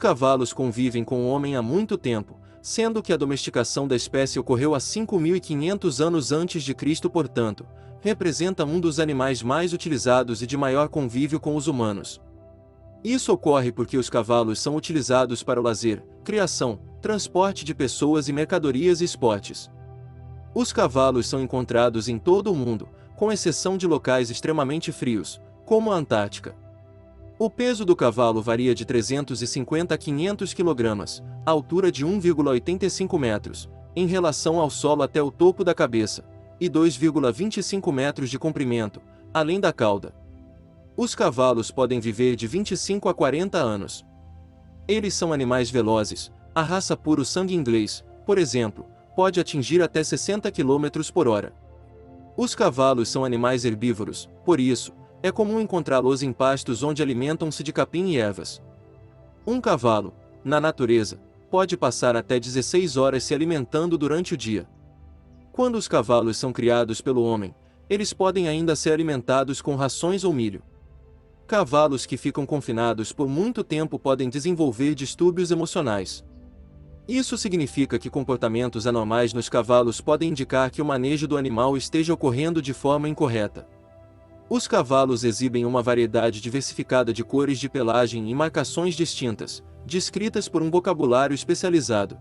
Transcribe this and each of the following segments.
cavalos convivem com o homem há muito tempo, sendo que a domesticação da espécie ocorreu há 5.500 anos antes de Cristo, portanto, representa um dos animais mais utilizados e de maior convívio com os humanos. Isso ocorre porque os cavalos são utilizados para o lazer, criação, transporte de pessoas e mercadorias e esportes. Os cavalos são encontrados em todo o mundo, com exceção de locais extremamente frios, como a Antártica. O peso do cavalo varia de 350 a 500 kg, a altura de 1,85 metros, em relação ao solo até o topo da cabeça, e 2,25 metros de comprimento, além da cauda. Os cavalos podem viver de 25 a 40 anos. Eles são animais velozes. A raça puro sangue inglês, por exemplo, pode atingir até 60 km por hora. Os cavalos são animais herbívoros, por isso, é comum encontrá-los em pastos onde alimentam-se de capim e ervas. Um cavalo, na natureza, pode passar até 16 horas se alimentando durante o dia. Quando os cavalos são criados pelo homem, eles podem ainda ser alimentados com rações ou milho. Cavalos que ficam confinados por muito tempo podem desenvolver distúrbios emocionais. Isso significa que comportamentos anormais nos cavalos podem indicar que o manejo do animal esteja ocorrendo de forma incorreta. Os cavalos exibem uma variedade diversificada de cores de pelagem e marcações distintas, descritas por um vocabulário especializado.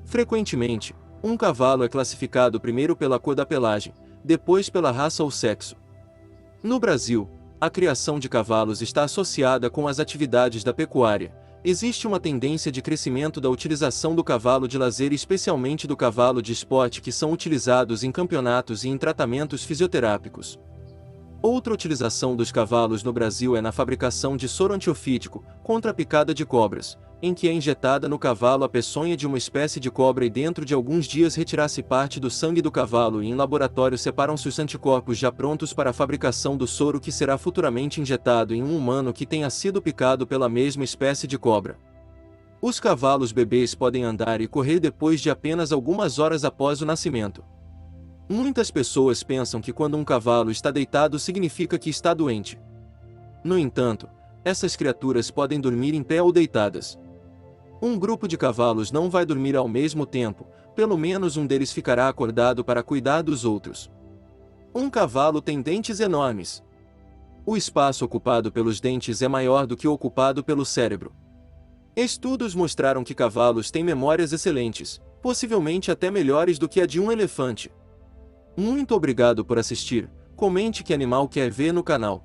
Frequentemente, um cavalo é classificado primeiro pela cor da pelagem, depois pela raça ou sexo. No Brasil, a criação de cavalos está associada com as atividades da pecuária. Existe uma tendência de crescimento da utilização do cavalo de lazer e especialmente do cavalo de esporte que são utilizados em campeonatos e em tratamentos fisioterápicos. Outra utilização dos cavalos no Brasil é na fabricação de soro antiofídico, contra a picada de cobras, em que é injetada no cavalo a peçonha de uma espécie de cobra e dentro de alguns dias retira-se parte do sangue do cavalo e em laboratório separam-se os anticorpos já prontos para a fabricação do soro que será futuramente injetado em um humano que tenha sido picado pela mesma espécie de cobra. Os cavalos bebês podem andar e correr depois de apenas algumas horas após o nascimento. Muitas pessoas pensam que quando um cavalo está deitado significa que está doente. No entanto, essas criaturas podem dormir em pé ou deitadas. Um grupo de cavalos não vai dormir ao mesmo tempo, pelo menos um deles ficará acordado para cuidar dos outros. Um cavalo tem dentes enormes. O espaço ocupado pelos dentes é maior do que o ocupado pelo cérebro. Estudos mostraram que cavalos têm memórias excelentes, possivelmente até melhores do que a de um elefante. Muito obrigado por assistir. Comente que animal quer ver no canal.